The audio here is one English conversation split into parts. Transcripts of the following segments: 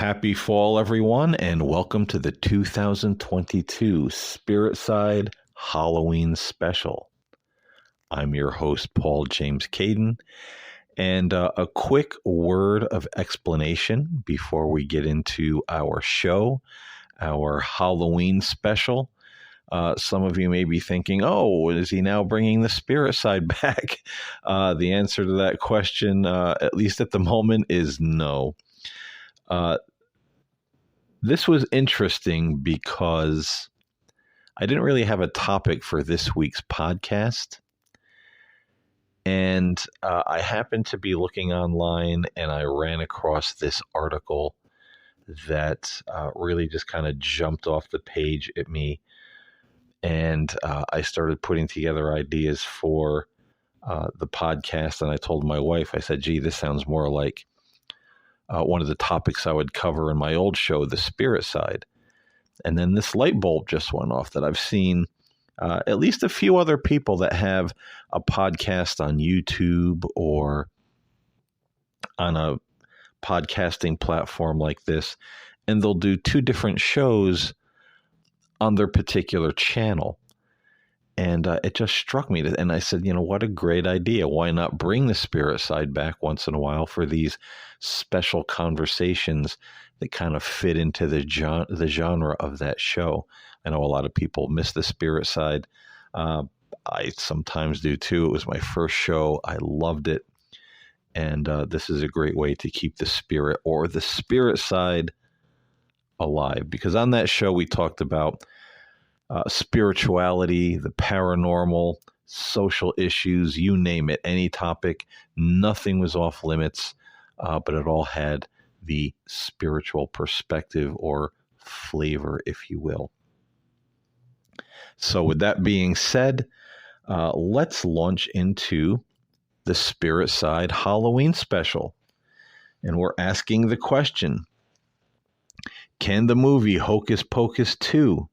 Happy fall, everyone, and welcome to the 2022 Spirit Side Halloween Special. I'm your host, Paul James Caden, and a quick word of explanation before we get into our show, our Halloween special. Some of you may be thinking, oh, is he now bringing the spirit side back? The answer to that question, at least at the moment, is no. This was interesting because I didn't really have a topic for this week's podcast. And I happened to be looking online and I ran across this article that really just kind of jumped off the page at me. And I started putting together ideas for the podcast. And I told my wife, I said, gee, this sounds more like one of the topics I would cover in my old show, The Spirit Side. And then this light bulb just went off that I've seen at least a few other people that have a podcast on YouTube or on a podcasting platform like this, and they'll do two different shows on their particular channel. And it just struck me, and I said, what a great idea. Why not bring the spirit side back once in a while for these special conversations that kind of fit into the genre of that show? I know a lot of people miss the spirit side. I sometimes do too. It was my first show. I loved it. And this is a great way to keep the spirit or the spirit side alive. Because on that show, we talked about spirituality, the paranormal, social issues, you name it, any topic. Nothing was off limits, but it all had the spiritual perspective or flavor, if you will. So with that being said, let's launch into the Spirit Side Halloween special. And we're asking the question, can the movie Hocus Pocus 2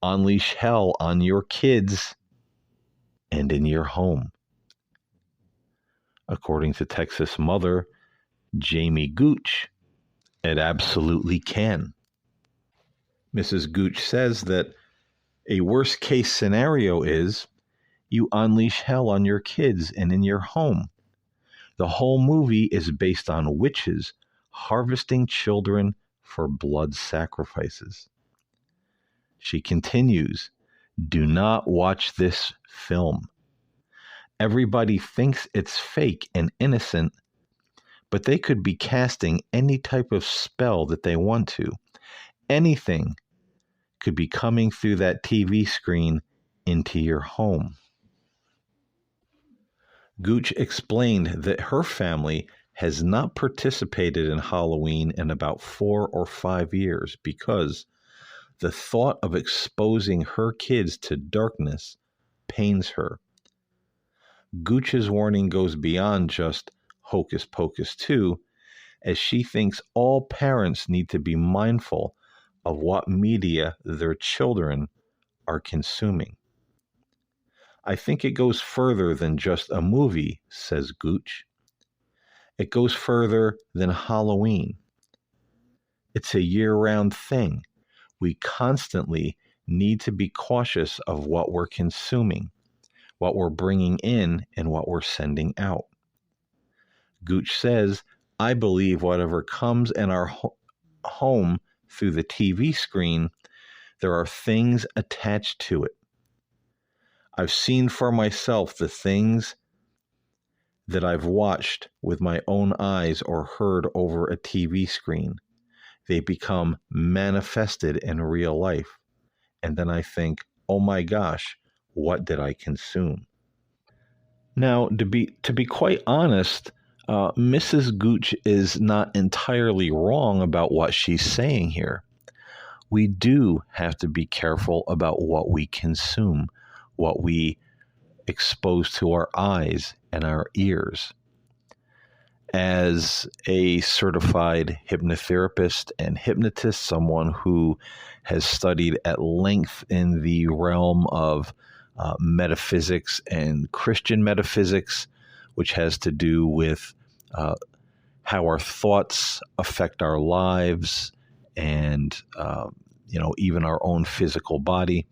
unleash hell on your kids and in your home? According to Texas mother Jamie Gooch, it absolutely can. Mrs. Gooch says that a worst case scenario is you unleash hell on your kids and in your home. The whole movie is based on witches harvesting children for blood sacrifices. She continues, do not watch this film. Everybody thinks it's fake and innocent, but they could be casting any type of spell that they want to. Anything could be coming through that TV screen into your home. Gooch explained that her family has not participated in Halloween in about 4 or 5 years because the thought of exposing her kids to darkness pains her. Gooch's warning goes beyond just Hocus Pocus 2, as she thinks all parents need to be mindful of what media their children are consuming. I think it goes further than just a movie, says Gooch. It goes further than Halloween. It's a year-round thing. We constantly need to be cautious of what we're consuming, what we're bringing in, and what we're sending out. Gooch says, I believe whatever comes in our home through the TV screen, there are things attached to it. I've seen for myself the things that I've watched with my own eyes or heard over a TV screen. They become manifested in real life. And then I think, oh my gosh, what did I consume? Now, to be quite honest, Mrs. Gooch is not entirely wrong about what she's saying here. We do have to be careful about what we consume, what we expose to our eyes and our ears. As a certified hypnotherapist and hypnotist, someone who has studied at length in the realm of metaphysics and Christian metaphysics, which has to do with how our thoughts affect our lives and, even our own physical body.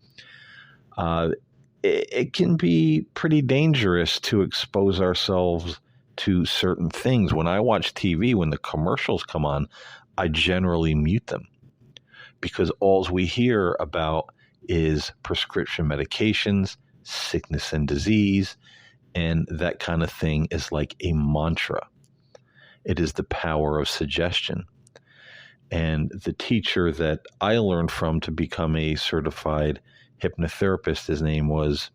It can be pretty dangerous to expose ourselves to certain things. When I watch TV, when the commercials come on, I generally mute them because all we hear about is prescription medications, sickness and disease, and that kind of thing is like a mantra. It is the power of suggestion. And the teacher that I learned from to become a certified hypnotherapist, his name was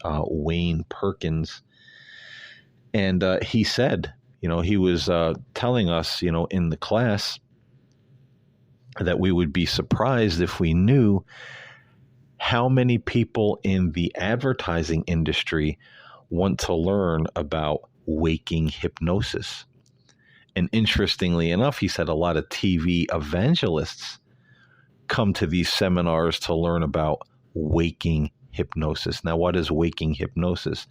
Wayne Perkins. And he said, he was telling us, in the class that we would be surprised if we knew how many people in the advertising industry want to learn about waking hypnosis. And interestingly enough, he said a lot of TV evangelists come to these seminars to learn about waking hypnosis. Now, what is waking hypnosis?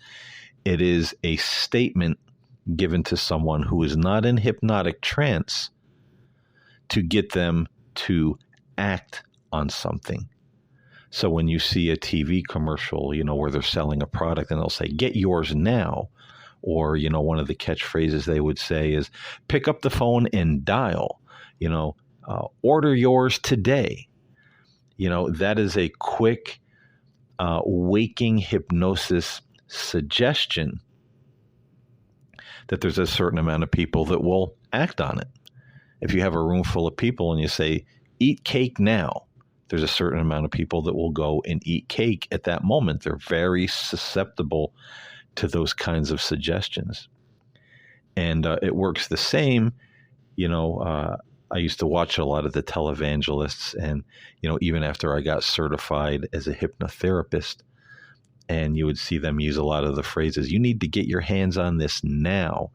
It is a statement given to someone who is not in hypnotic trance to get them to act on something. So when you see a TV commercial, where they're selling a product and they'll say, "Get yours now." Or, one of the catchphrases they would say is, "Pick up the phone and dial, order yours today." That is a quick waking hypnosis suggestion that there's a certain amount of people that will act on it. If you have a room full of people and you say, "Eat cake now," there's a certain amount of people that will go and eat cake at that moment. They're very susceptible to those kinds of suggestions. And it works the same. I used to watch a lot of the televangelists, and, even after I got certified as a hypnotherapist, and you would see them use a lot of the phrases, "You need to get your hands on this now."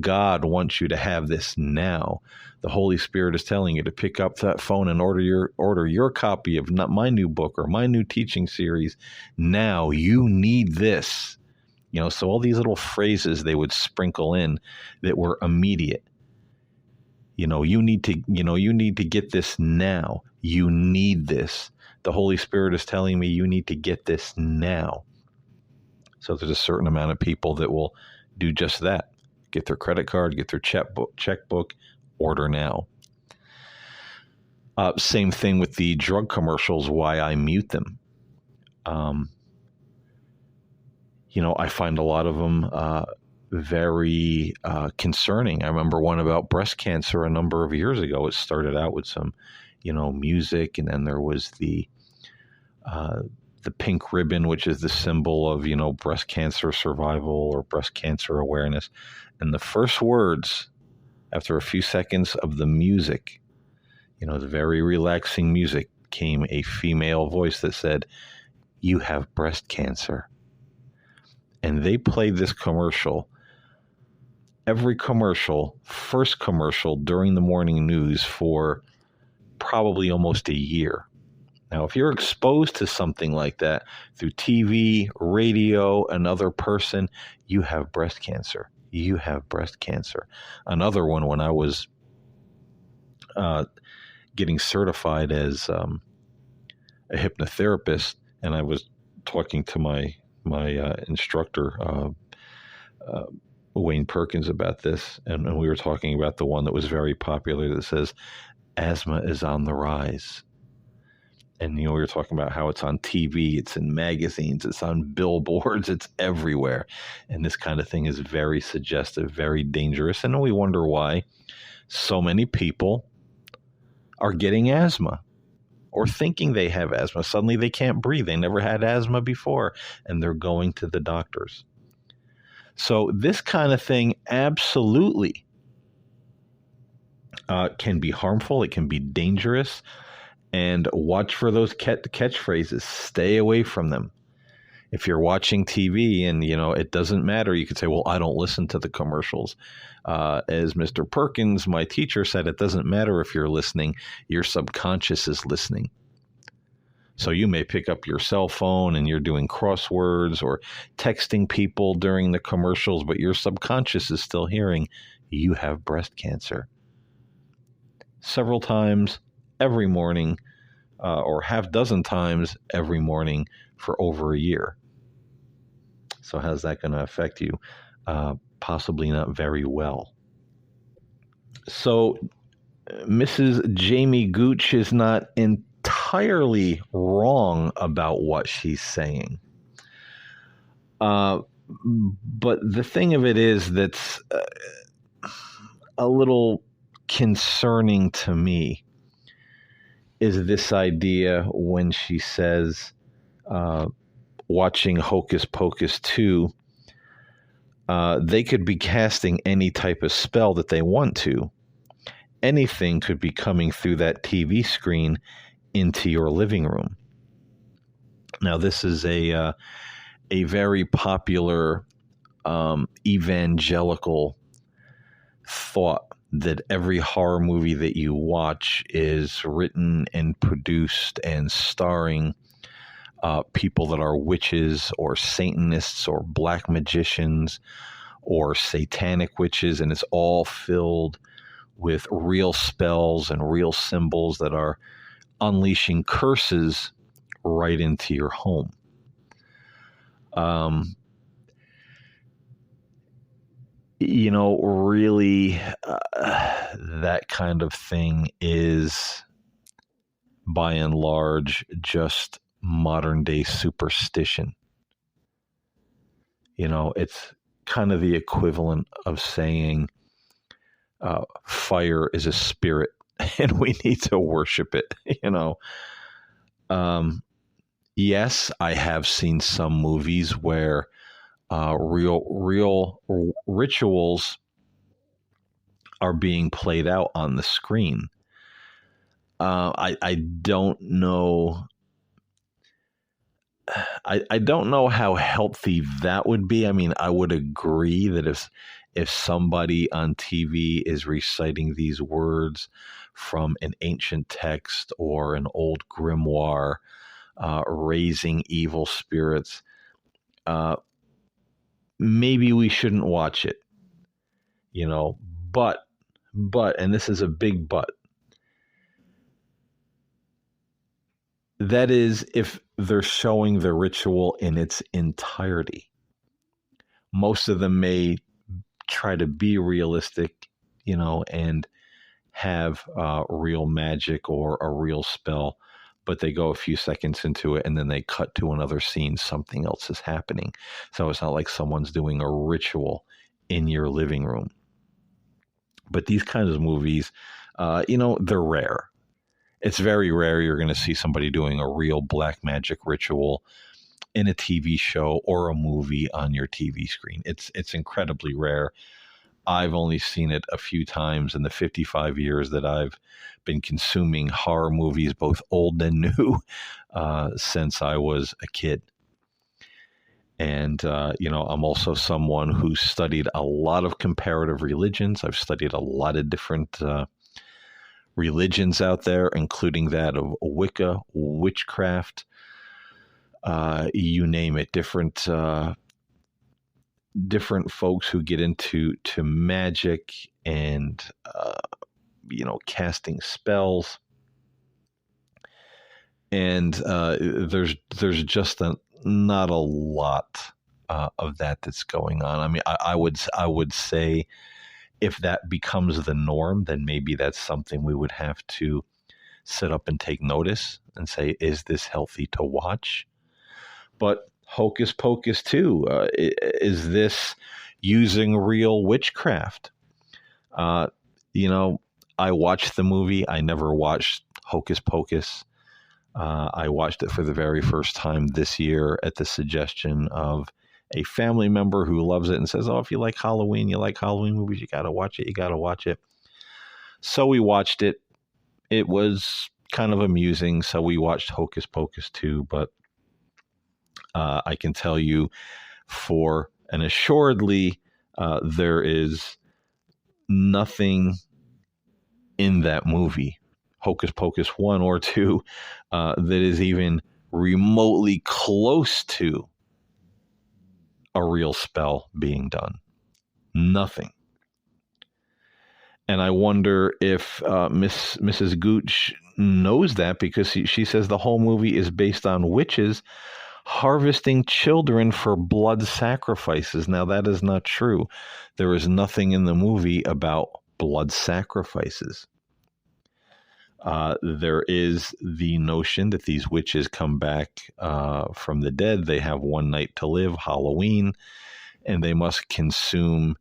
God wants you to have this now. The Holy Spirit is telling you to pick up that phone and order your copy of not my new book or my new teaching series now. You need this. So all these little phrases they would sprinkle in that were immediate. You need to get this now. You need this. The Holy Spirit is telling me you need to get this now. So there's a certain amount of people that will do just that. Get their credit card, get their checkbook, order now. Same thing with the drug commercials, why I mute them. I find a lot of them very concerning. I remember one about breast cancer a number of years ago. It started out with some, music, and then there was the pink ribbon, which is the symbol of, breast cancer survival or breast cancer awareness. And the first words, after a few seconds of the music, the very relaxing music, came a female voice that said, "You have breast cancer." And they played this commercial, every commercial, first commercial during the morning news for probably almost a year. Now, if you're exposed to something like that through TV, radio, another person, you have breast cancer. You have breast cancer. Another one, when I was getting certified as a hypnotherapist, and I was talking to my instructor, Wayne Perkins, about this, and we were talking about the one that was very popular that says, "Asthma is on the rise." And, we were talking about how it's on TV, it's in magazines, it's on billboards, it's everywhere. And this kind of thing is very suggestive, very dangerous. And we wonder why so many people are getting asthma or thinking they have asthma. Suddenly they can't breathe. They never had asthma before, and they're going to the doctors. So this kind of thing absolutely can be harmful. It can be dangerous. And watch for those catchphrases. Stay away from them. If you're watching TV and, it doesn't matter, you could say, "Well, I don't listen to the commercials." As Mr. Perkins, my teacher, said, it doesn't matter if you're listening. Your subconscious is listening. So you may pick up your cell phone and you're doing crosswords or texting people during the commercials, but your subconscious is still hearing, you have breast cancer. Several times every morning, or half dozen times every morning for over a year. So how's that going to affect you? Possibly not very well. So Mrs. Jamie Gooch is not entirely wrong about what she's saying. But the thing of it is that's a little concerning to me is this idea when she says, watching Hocus Pocus 2, they could be casting any type of spell that they want to. Anything could be coming through that TV screen into your living room. Now, this is a very popular evangelical thought that every horror movie that you watch is written and produced and starring people that are witches or Satanists or black magicians or satanic witches, and it's all filled with real spells and real symbols that are unleashing curses right into your home. Really, that kind of thing is, by and large, just modern day superstition. It's kind of the equivalent of saying fire is a spirit and we need to worship it. Yes, I have seen some movies where real rituals are being played out on the screen. I don't know. I don't know how healthy that would be. I mean, I would agree that if somebody on TV is reciting these words from an ancient text or an old grimoire, raising evil spirits, maybe we shouldn't watch it, but, and this is a big but, that is if they're showing the ritual in its entirety. Most of them may try to be realistic, and have real magic or a real spell, but they go a few seconds into it and then they cut to another scene. Something else is happening. So it's not like someone's doing a ritual in your living room. But these kinds of movies, they're rare. It's very rare you're going to see somebody doing a real black magic ritual in a TV show or a movie on your TV screen. It's incredibly rare. I've only seen it a few times in the 55 years that I've been consuming horror movies, both old and new, since I was a kid. And, I'm also someone who studied a lot of comparative religions. I've studied a lot of different religions out there, including that of Wicca, witchcraft, you name it, different folks who get into magic and casting spells, and there's just not a lot of that's going on. I mean, I would say if that becomes the norm, then maybe that's something we would have to sit up and take notice and say, is this healthy to watch? But Hocus Pocus 2, is this using real witchcraft? I watched the movie. I never watched Hocus Pocus. I watched it for the very first time this year at the suggestion of a family member who loves it and says, oh, if you like Halloween movies, you got to watch it. So we watched it. It was kind of amusing. So we watched Hocus Pocus 2, but I can tell you for and assuredly, there is nothing in that movie, Hocus Pocus 1 or 2, that is even remotely close to a real spell being done. Nothing. And I wonder if Mrs. Gooch knows that, because she says the whole movie is based on witches harvesting children for blood sacrifices. Now, that is not true. There is nothing in the movie about blood sacrifices. There is the notion that these witches come back from the dead. They have one night to live, Halloween, and they must consume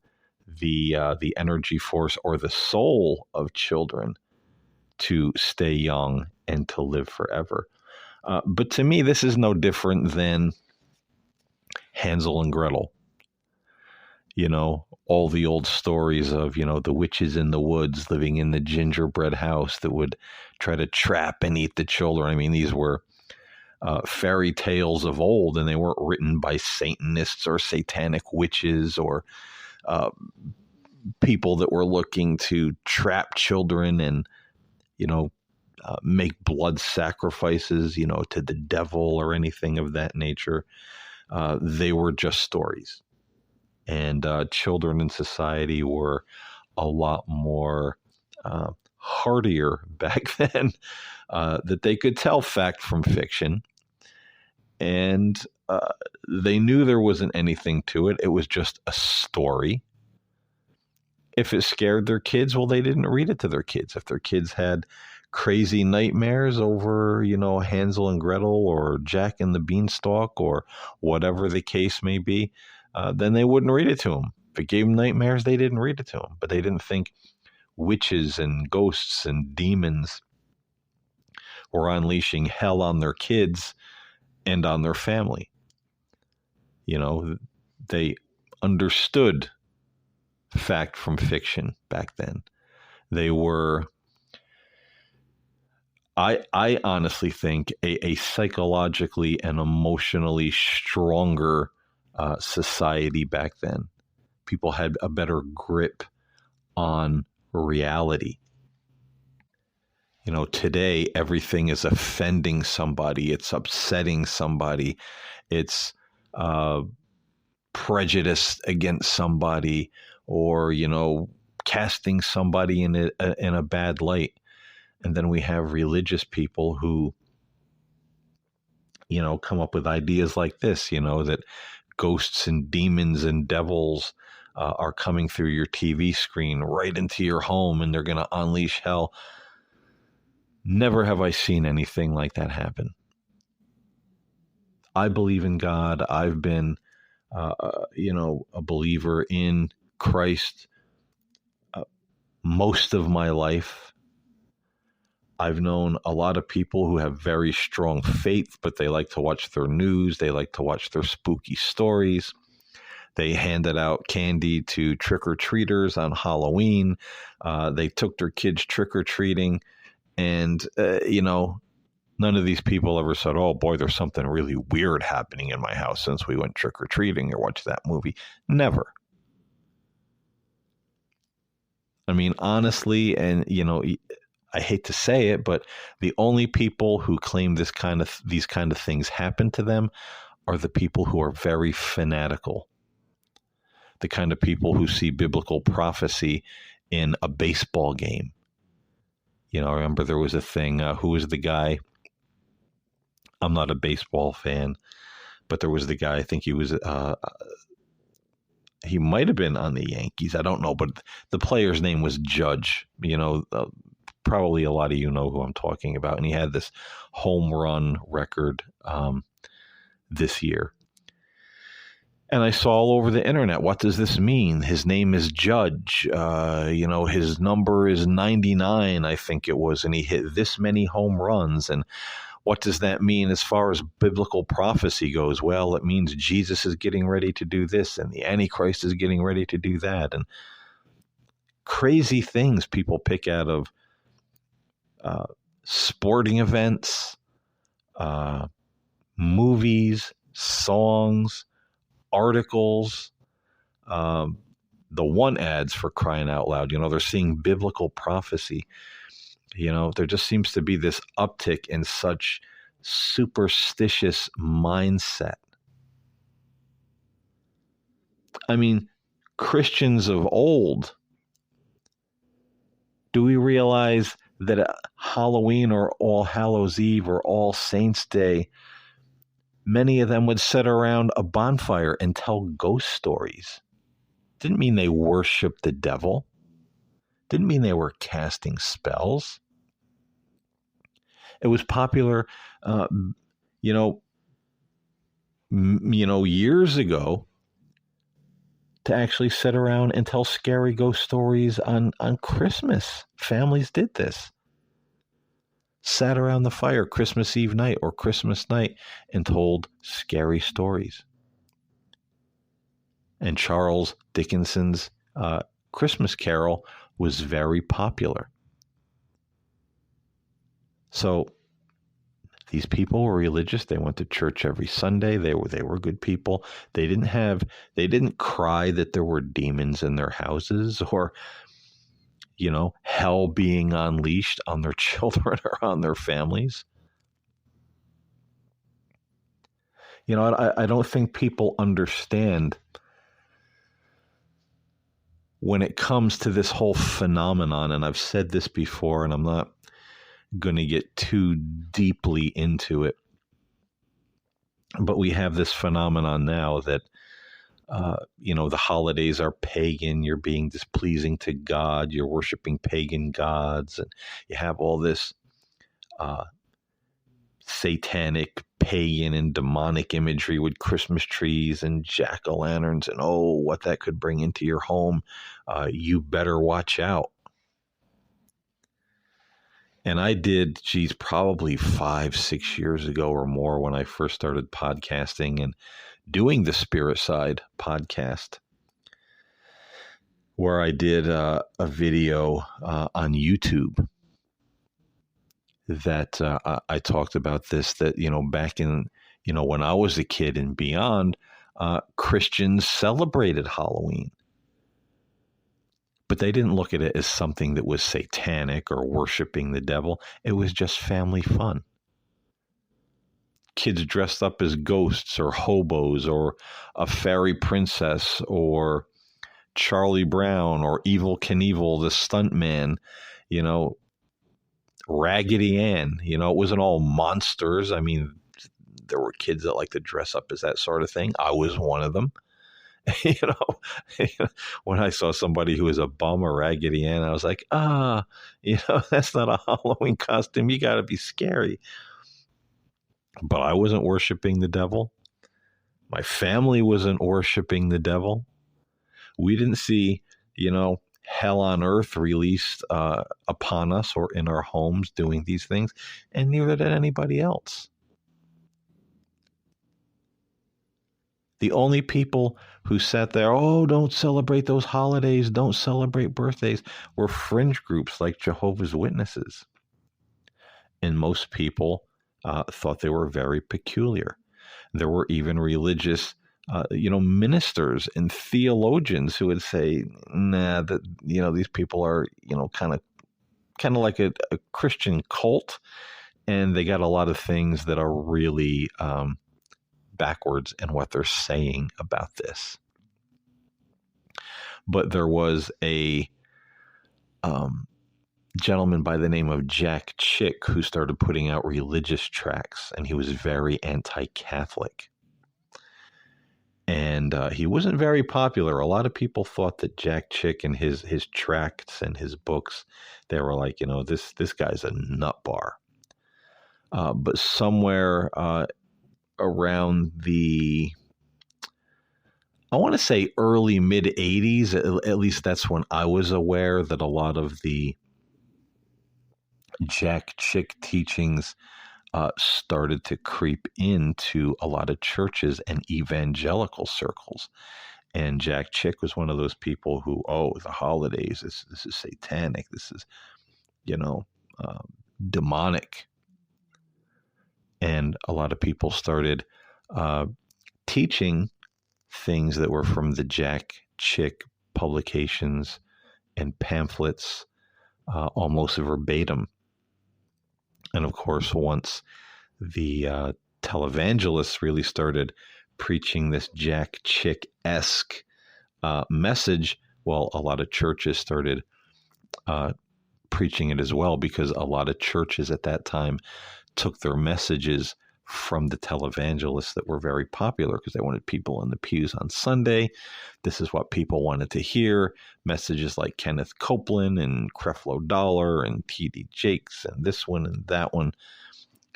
the energy force or the soul of children to stay young and to live forever. But to me, this is no different than Hansel and Gretel. All the old stories of, the witches in the woods living in the gingerbread house that would try to trap and eat the children. I mean, these were fairy tales of old, and they weren't written by Satanists or satanic witches or uh, people that were looking to trap children and, make blood sacrifices, to the devil or anything of that nature. They were just stories. And children in society were a lot more hardier back then, that they could tell fact from fiction. And they knew there wasn't anything to it. It was just a story. If it scared their kids, well, they didn't read it to their kids. If their kids had crazy nightmares over, Hansel and Gretel or Jack and the Beanstalk or whatever the case may be, then they wouldn't read it to them. If it gave them nightmares, they didn't read it to them. But they didn't think witches and ghosts and demons were unleashing hell on their kids and on their family. They understood fact from fiction back then. They were, I honestly think, a psychologically and emotionally stronger society back then. People had a better grip on reality. Today everything is offending somebody. It's upsetting somebody. It's prejudice against somebody, or casting somebody in a bad light. And then we have religious people who come up with ideas like this, that ghosts and demons and devils are coming through your TV screen right into your home, and they're going to unleash hell. Never have I seen anything like that happen. I believe in God. I've been a believer in Christ most of my life. I've known a lot of people who have very strong faith, but they like to watch their news. They like to watch their spooky stories. They handed out candy to trick-or-treaters on Halloween. They took their kids trick-or-treating. And, none of these people ever said, oh, boy, there's something really weird happening in my house since we went trick-or-treating or watched that movie. Never. I mean, honestly, and, I hate to say it, but the only people who claim these kind of things happen to them are the people who are very fanatical. The kind of people who see biblical prophecy in a baseball game. I remember there was a thing, who was the guy? I'm not a baseball fan, but there was the guy, I think he was, he might have been on the Yankees. I don't know, but the player's name was Judge. Probably a lot of you know who I'm talking about. And he had this home run record this year. And I saw all over the internet, what does this mean? His name is Judge. His number is 99, I think it was, and he hit this many home runs. And what does that mean as far as biblical prophecy goes? Well, it means Jesus is getting ready to do this, and the Antichrist is getting ready to do that. And crazy things people pick out of sporting events, movies, songs, articles, the one ads, for crying out loud. They're seeing biblical prophecy. There just seems to be this uptick in such superstitious mindset. I mean, Christians of old Do we realize that Halloween or All Hallows Eve or All Saints Day, many of them would sit around a bonfire and tell ghost stories? Didn't mean they worshiped the devil. Didn't mean they were casting spells. It was popular, uh, years ago, to actually sit around and tell scary ghost stories on Christmas. Families did this. Sat around the fire Christmas Eve night or Christmas night and told scary stories. And Charles Dickens's Christmas Carol was very popular. So these people were religious. They went to church every Sunday. They were good people. They didn't cry that there were demons in their houses or, hell being unleashed on their children or on their families. I don't think people understand when it comes to this whole phenomenon, and I've said this before, and I'm not going to get too deeply into it, but we have this phenomenon now that the holidays are pagan. You're being displeasing to God. You're worshiping pagan gods, and you have all this satanic, pagan, and demonic imagery with Christmas trees and jack-o'-lanterns, and what that could bring into your home. You better watch out. And I did, probably 5-6 years ago or more, when I first started podcasting and doing the Spirit Side podcast, where I did a video on YouTube that I talked about this, that, back in, when I was a kid and beyond, Christians celebrated Halloween. But they didn't look at it as something that was satanic or worshiping the devil. It was just family fun. Kids dressed up as ghosts or hobos or a fairy princess or Charlie Brown or Evel Knievel, the stuntman, Raggedy Ann. It wasn't all monsters. I mean, there were kids that like to dress up as that sort of thing. I was one of them. When I saw somebody who was a bum or Raggedy Ann, I was like, that's not a Halloween costume. You got to be scary. But I wasn't worshiping the devil. My family wasn't worshiping the devil. We didn't see, hell on earth released upon us or in our homes doing these things, and neither did anybody else. The only people who sat there, don't celebrate those holidays, don't celebrate birthdays, were fringe groups like Jehovah's Witnesses. And most people thought they were very peculiar. There were even religious, ministers and theologians who would say, that, these people are, kind of like a Christian cult, and they got a lot of things that are really backwards in what they're saying about this. But there was a gentleman by the name of Jack Chick who started putting out religious tracts, and he was very anti-Catholic. And he wasn't very popular. A lot of people thought that Jack Chick and his tracts and his books, they were like, this guy's a nut bar. But somewhere around the, I want to say early mid 80s, at least that's when I was aware that a lot of the Jack Chick teachings started to creep into a lot of churches and evangelical circles. And Jack Chick was one of those people who, the holidays, this is satanic, this is, demonic. And a lot of people started teaching things that were from the Jack Chick publications and pamphlets, almost verbatim. And of course, once the televangelists really started preaching this Jack Chick-esque message, well, a lot of churches started preaching it as well, because a lot of churches at that time took their messages from the televangelists that were very popular because they wanted people in the pews on Sunday. This is what people wanted to hear. Messages like Kenneth Copeland and Creflo Dollar and T.D. Jakes and this one and that one.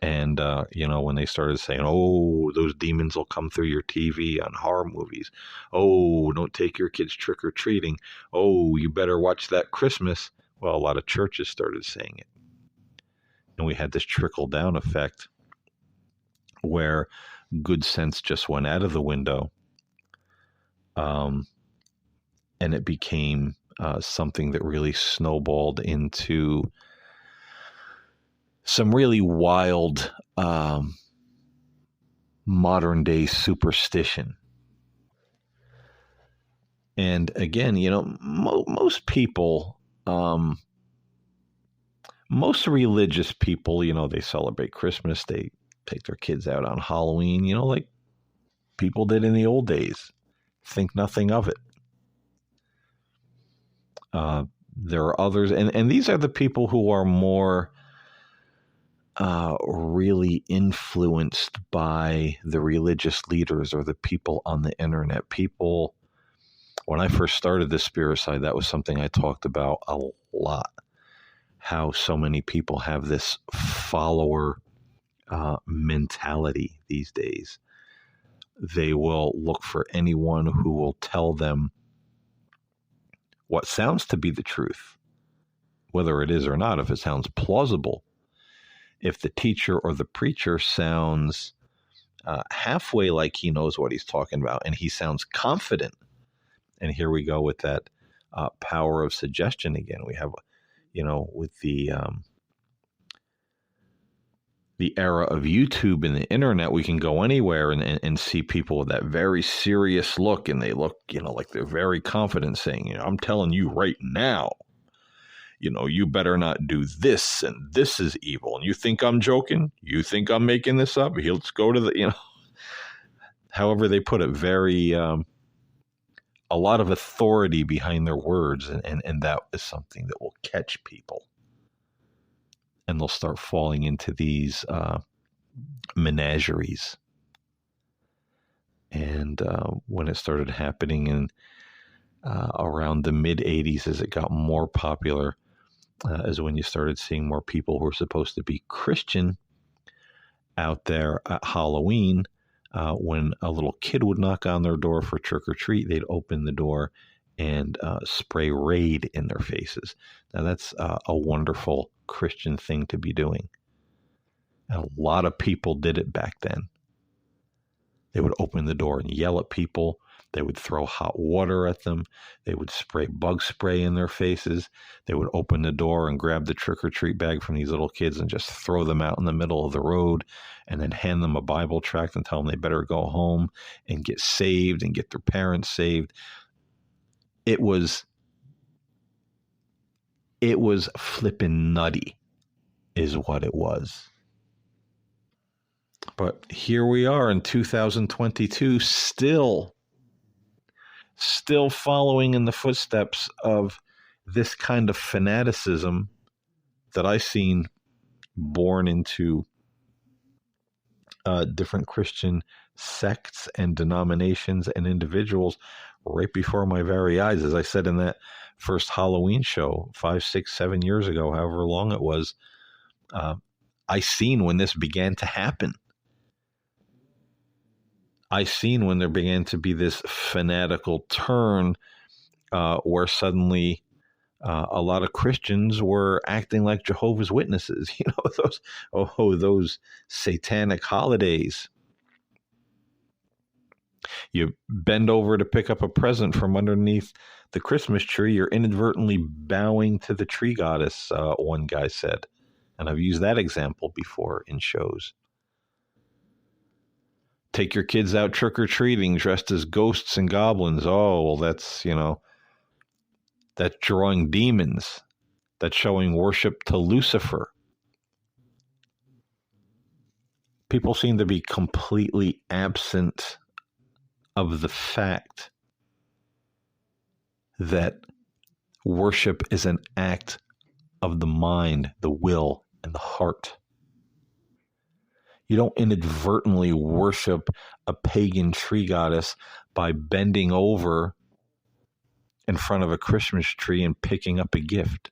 And, when they started saying, oh, those demons will come through your TV on horror movies. Oh, don't take your kids trick-or-treating. Oh, you better watch that Christmas. Well, a lot of churches started saying it. And we had this trickle-down effect where good sense just went out of the window. And it became something that really snowballed into some really wild modern day superstition. And again, most people, most religious people, they celebrate Christmas. They take their kids out on Halloween, like people did in the old days. Think nothing of it. There are others, and these are the people who are more really influenced by the religious leaders or the people on the internet. People, when I first started the spirit side, that was something I talked about a lot. How so many people have this follower mentality these days. They will look for anyone who will tell them what sounds to be the truth, whether it is or not. If it sounds plausible, if the teacher or the preacher sounds halfway like he knows what he's talking about and he sounds confident, and here we go with that power of suggestion again. We have, with the era of YouTube and the internet, we can go anywhere and see people with that very serious look, and they look, like they're very confident, saying, I'm telling you right now, you better not do this, and this is evil. And you think I'm joking? You think I'm making this up? Let's go to the, however they put it, very, a lot of authority behind their words. And that is something that will catch people. And they'll start falling into these menageries. And when it started happening in around the mid-'80s, as it got more popular, is when you started seeing more people who were supposed to be Christian out there at Halloween. When a little kid would knock on their door for trick-or-treat, they'd open the door and spray Raid in their faces. Now, that's a wonderful Christian thing to be doing. And a lot of people did it back then. They would open the door and yell at people. They would throw hot water at them. They would spray bug spray in their faces. They would open the door and grab the trick-or-treat bag from these little kids and just throw them out in the middle of the road, and then hand them a Bible tract and tell them they better go home and get saved and get their parents saved. It was flippin' nutty is what it was. But here we are in 2022, still following in the footsteps of this kind of fanaticism that I've seen born into different Christian sects and denominations and individuals right before my very eyes. As I said in that first Halloween show 5, 6, 7 years ago, however long it was, I seen when this began to happen. I seen when there began to be this fanatical turn where suddenly a lot of Christians were acting like Jehovah's Witnesses. Those satanic holidays. You bend over to pick up a present from underneath the Christmas tree, you're inadvertently bowing to the tree goddess, one guy said. And I've used that example before in shows. Take your kids out trick-or-treating dressed as ghosts and goblins. Oh, well, that's drawing demons. That's showing worship to Lucifer. People seem to be completely absent of the fact that worship is an act of the mind, the will, and the heart. You don't inadvertently worship a pagan tree goddess by bending over in front of a Christmas tree and picking up a gift.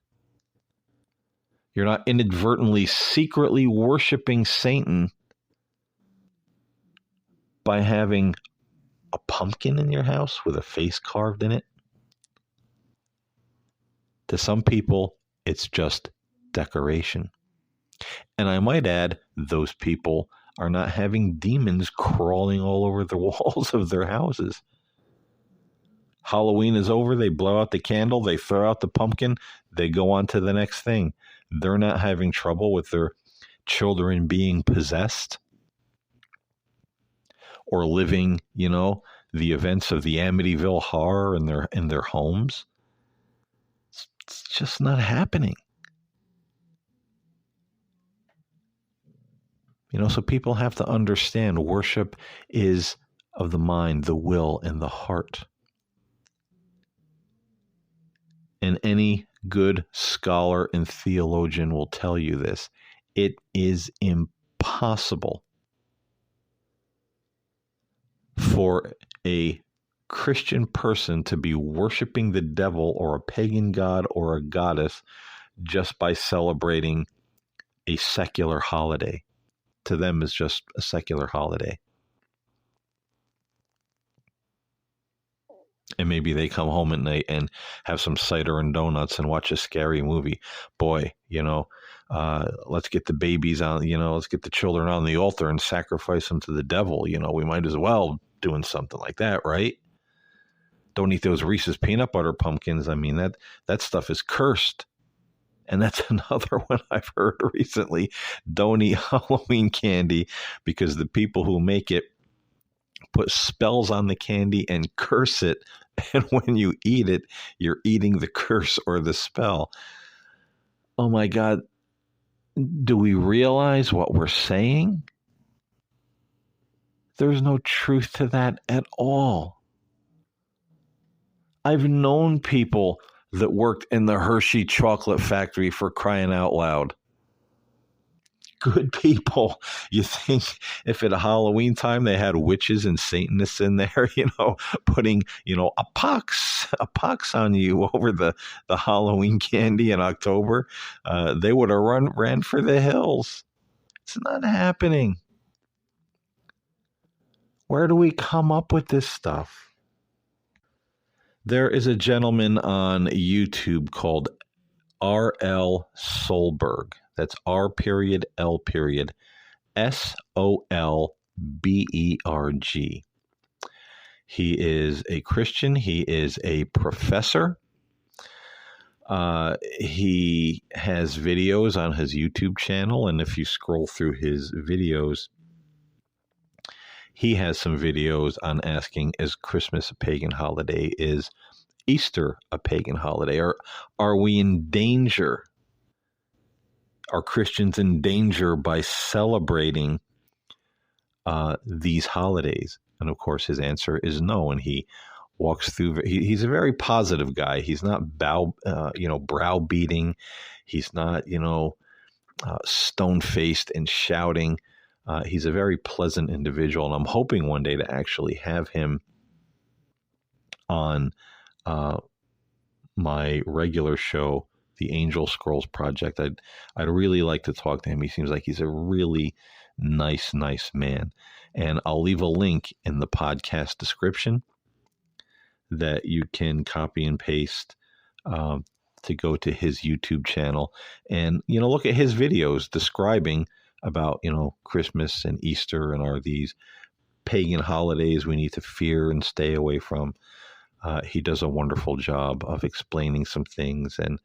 You're not inadvertently, secretly worshiping Satan by having a pumpkin in your house with a face carved in it. To some people, it's just decoration. And I might add, those people are not having demons crawling all over the walls of their houses. Halloween is over, they blow out the candle, they throw out the pumpkin, they go on to the next thing. They're not having trouble with their children being possessed or living, the events of the Amityville horror in their homes. It's just not happening. So people have to understand worship is of the mind, the will, and the heart. And any good scholar and theologian will tell you this. It is impossible for a Christian person to be worshiping the devil or a pagan god or a goddess just by celebrating a secular holiday. To them, it's just a secular holiday. And maybe they come home at night and have some cider and donuts and watch a scary movie. Boy, let's get the babies on, let's get the children on the altar and sacrifice them to the devil. We might as well doing something like that, right? Don't eat those Reese's peanut butter pumpkins. I mean, that stuff is cursed. And that's another one I've heard recently. Don't eat Halloween candy because the people who make it put spells on the candy and curse it. And when you eat it, you're eating the curse or the spell. Oh my God. Do we realize what we're saying? There's no truth to that at all. I've known people that worked in the Hershey chocolate factory, for crying out loud. Good people. You think if at a Halloween time they had witches and Satanists in there, putting, a pox on you over the Halloween candy in October, they would have ran for the hills. It's not happening. Where do we come up with this stuff? There is a gentleman on YouTube called R.L. Solberg. That's R.L. Solberg. He is a Christian. He is a professor. He has videos on his YouTube channel, and if you scroll through his videos, he has some videos on asking, is Christmas a pagan holiday? Is Easter a pagan holiday? Or are we in danger? Are Christians in danger by celebrating these holidays? And of course, his answer is no. And he walks through. He's a very positive guy. He's not browbeating. He's not stone faced and shouting. He's a very pleasant individual, and I'm hoping one day to actually have him on my regular show, the Angel Scrolls Project. I'd really like to talk to him. He seems like he's a really nice man. And I'll leave a link in the podcast description that you can copy and paste to go to his YouTube channel and, look at his videos describing about, Christmas and Easter and are these pagan holidays we need to fear and stay away from. He does a wonderful job of explaining some things and,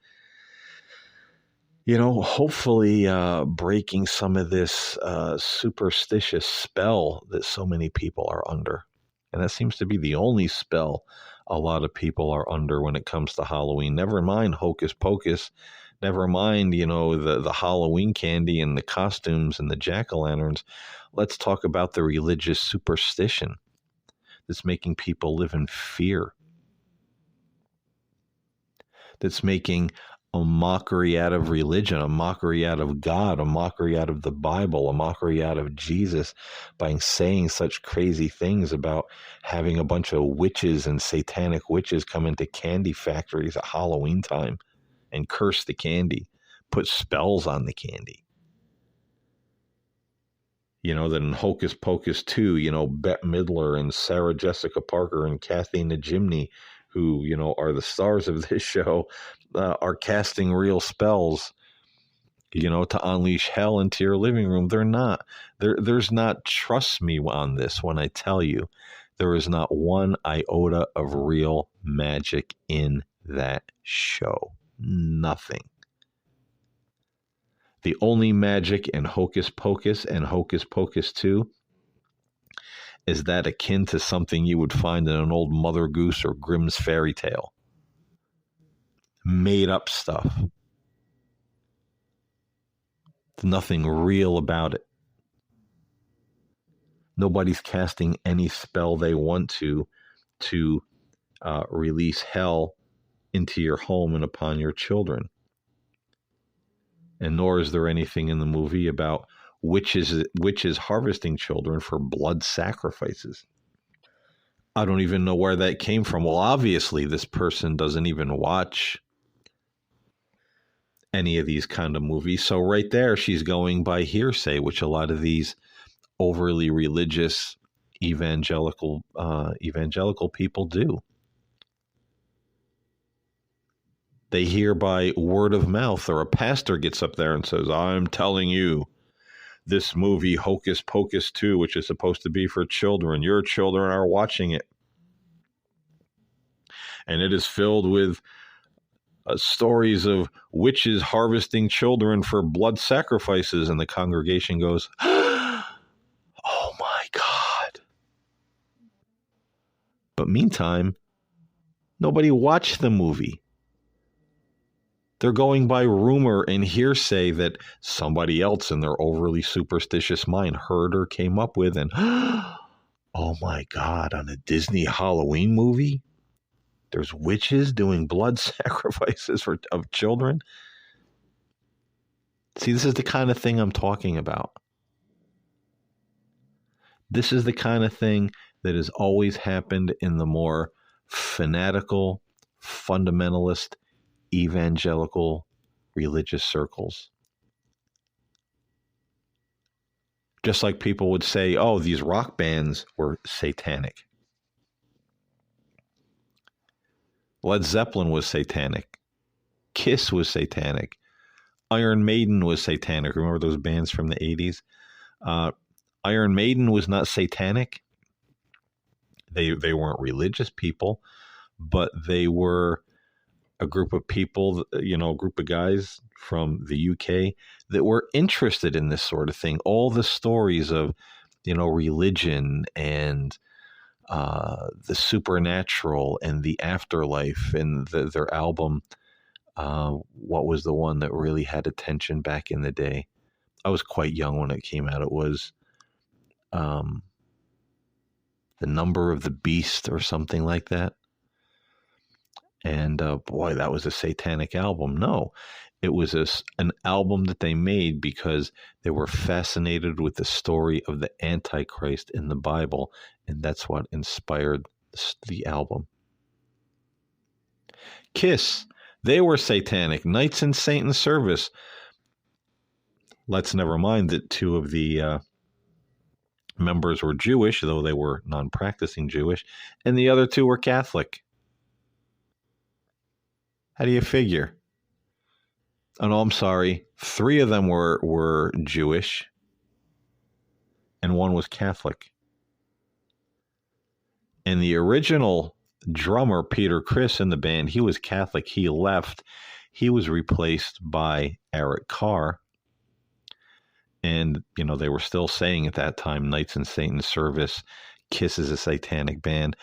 hopefully breaking some of this superstitious spell that so many people are under. And that seems to be the only spell a lot of people are under when it comes to Halloween. Never mind Hocus Pocus. Never mind, the Halloween candy and the costumes and the jack-o'-lanterns. Let's talk about the religious superstition that's making people live in fear. That's making a mockery out of religion, a mockery out of God, a mockery out of the Bible, a mockery out of Jesus by saying such crazy things about having a bunch of witches and satanic witches come into candy factories at Halloween time and curse the candy, put spells on the candy. Then in Hocus Pocus 2, Bette Midler and Sarah Jessica Parker and Kathy Najimy, who, are the stars of this show, are casting real spells, to unleash hell into your living room. They're not. There's not, trust me on this when I tell you, there is not one iota of real magic in that show. Nothing. The only magic in Hocus Pocus and Hocus Pocus 2 is that akin to something you would find in an old Mother Goose or Grimm's fairy tale. Made up stuff. There's nothing real about it. Nobody's casting any spell they want to release hell into your home and upon your children. And nor is there anything in the movie about witches harvesting children for blood sacrifices. I don't even know where that came from. Well, obviously, this person doesn't even watch any of these kind of movies. So right there, she's going by hearsay, which a lot of these overly religious evangelical people do. They hear by word of mouth, or a pastor gets up there and says, I'm telling you, this movie Hocus Pocus 2, which is supposed to be for children, your children are watching it. And it is filled with stories of witches harvesting children for blood sacrifices. And the congregation goes, oh my God. But meantime, nobody watched the movie. They're going by rumor and hearsay that somebody else in their overly superstitious mind heard or came up with, and oh my God, on a Disney Halloween movie, there's witches doing blood sacrifices of children. See, this is the kind of thing I'm talking about. This is the kind of thing that has always happened in the more fanatical, fundamentalist, evangelical religious circles. Just like people would say, oh, these rock bands were satanic. Led Zeppelin was satanic. Kiss was satanic. Iron Maiden was satanic. Remember those bands from the 80s? Iron Maiden was not satanic. They weren't religious people, but they were a group of people, a group of guys from the UK that were interested in this sort of thing. All the stories of, religion and the supernatural and the afterlife, and their album, what was the one that really had attention back in the day? I was quite young when it came out. It was The Number of the Beast or something like that. And boy, that was a satanic album. No, it was an album that they made because they were fascinated with the story of the Antichrist in the Bible, and that's what inspired the album. Kiss, they were satanic. Knights in Satan's Service. Let's never mind that two of the members were Jewish, though they were non-practicing Jewish, and the other two were Catholic. How do you figure? Oh, no, I'm sorry. 3 of them were Jewish, and 1 was Catholic. And the original drummer, Peter Criss, in the band, he was Catholic. He left. He was replaced by Eric Carr. And, they were still saying at that time, Knights in Satan's Service, Kiss is a satanic band.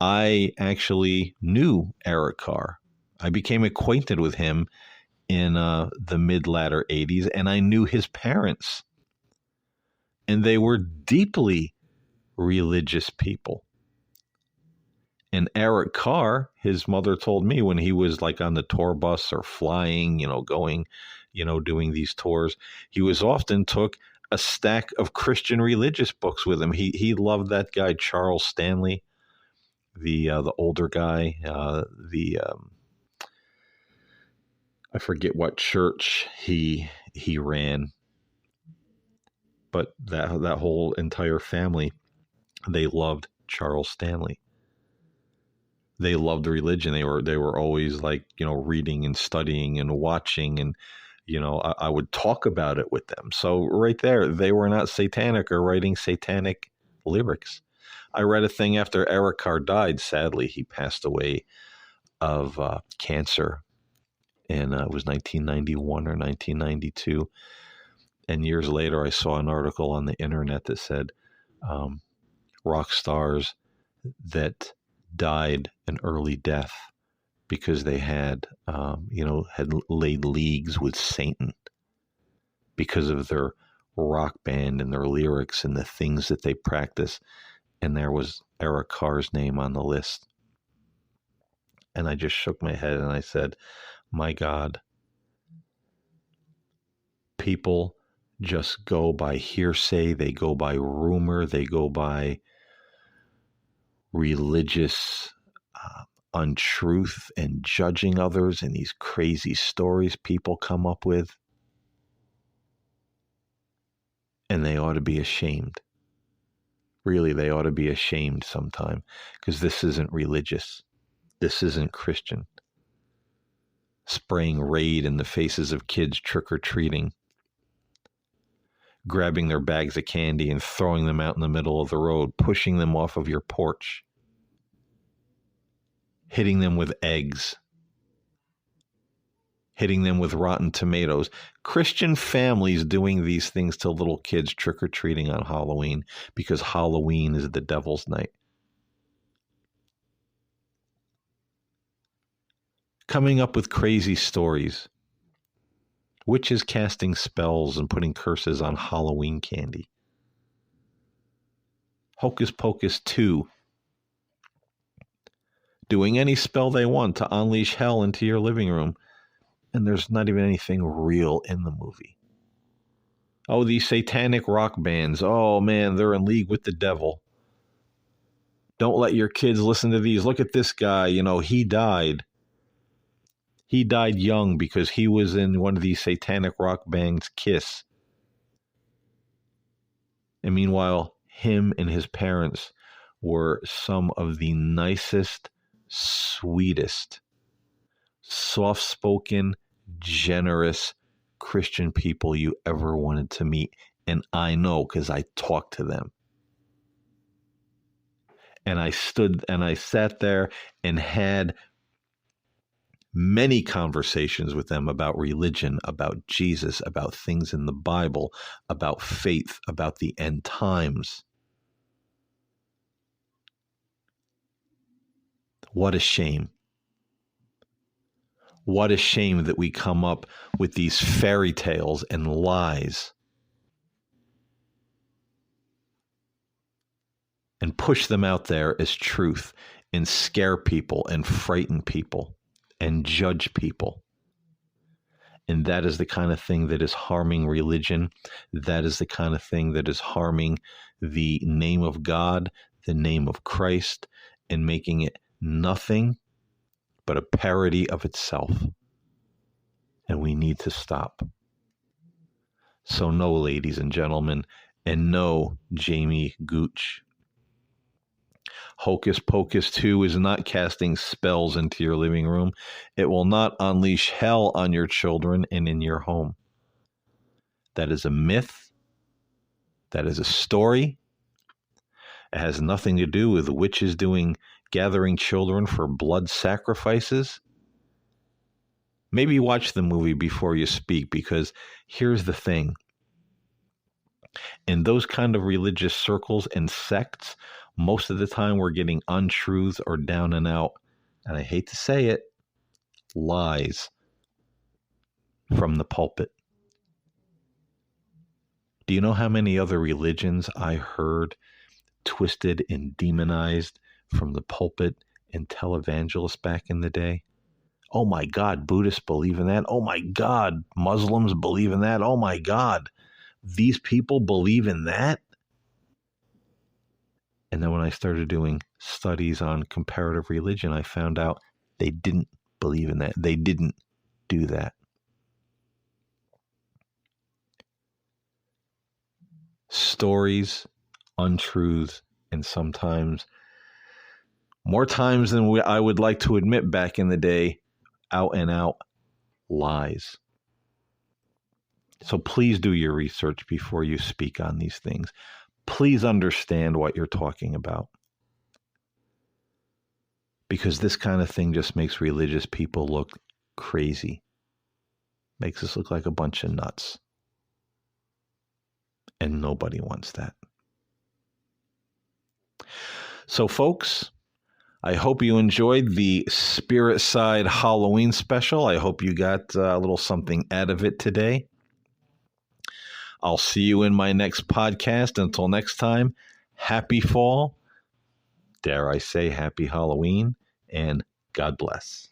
I actually knew Eric Carr. I became acquainted with him in the mid-latter 80s, and I knew his parents. And they were deeply religious people. And Eric Carr, his mother told me when he was like on the tour bus or flying, going, doing these tours, he was often took a stack of Christian religious books with him. He loved that guy Charles Stanley, the older guy, the I forget what church he ran, but that whole entire family, they loved Charles Stanley. They loved religion. They were always like, reading and studying and watching, and I would talk about it with them. So right there, they were not satanic or writing satanic lyrics. I read a thing after Eric Carr died. Sadly, he passed away of cancer, and it was 1991 or 1992. And years later, I saw an article on the internet that said rock stars that died an early death because they had laid leagues with Satan because of their rock band and their lyrics and the things that they practice. And there was Eric Carr's name on the list. And I just shook my head and I said, my God, people just go by hearsay, they go by rumor, they go by religious untruth and judging others and these crazy stories people come up with. And they ought to be ashamed. Really, they ought to be ashamed sometime, because this isn't religious. This isn't Christian. Spraying Raid in the faces of kids trick-or-treating, grabbing their bags of candy and throwing them out in the middle of the road, pushing them off of your porch, hitting them with eggs, hitting them with rotten tomatoes. Christian families doing these things to little kids trick-or-treating on Halloween because Halloween is the devil's night. Coming up with crazy stories. Witches casting spells and putting curses on Halloween candy. Hocus Pocus 2. Doing any spell they want to unleash hell into your living room. And there's not even anything real in the movie. Oh, these satanic rock bands. Oh, man, they're in league with the devil. Don't let your kids listen to these. Look at this guy. He died. He died young because he was in one of these satanic rock bands, Kiss. And meanwhile, him and his parents were some of the nicest, sweetest, soft-spoken, generous Christian people you ever wanted to meet. And I know because I talked to them. And I sat there and had many conversations with them about religion, about Jesus, about things in the Bible, about faith, about the end times. What a shame. What a shame that we come up with these fairy tales and lies and push them out there as truth and scare people and frighten people and judge people. And that is the kind of thing that is harming religion. That is the kind of thing that is harming the name of God, the name of Christ, and making it nothing but a parody of itself. And we need to stop. So no, ladies and gentlemen, and no, Jamie Gooch. Hocus Pocus 2 is not casting spells into your living room. It will not unleash hell on your children and in your home. That is a myth. That is a story. It has nothing to do with witches gathering children for blood sacrifices. Maybe watch the movie before you speak, because here's the thing. In those kind of religious circles and sects, most of the time we're getting untruths or down and out, and I hate to say it, lies from the pulpit. Do you know how many other religions I heard twisted and demonized from the pulpit and televangelists back in the day. Oh my God, Buddhists believe in that. Oh my God, Muslims believe in that. Oh my God, these people believe in that. And then when I started doing studies on comparative religion, I found out they didn't believe in that. They didn't do that. Stories, untruths, and sometimes, more times than I would like to admit back in the day, out and out lies. So please do your research before you speak on these things. Please understand what you're talking about. Because this kind of thing just makes religious people look crazy. Makes us look like a bunch of nuts. And nobody wants that. So folks, I hope you enjoyed the Spirit Side Halloween special. I hope you got a little something out of it today. I'll see you in my next podcast. Until next time, happy fall. Dare I say happy Halloween, and God bless.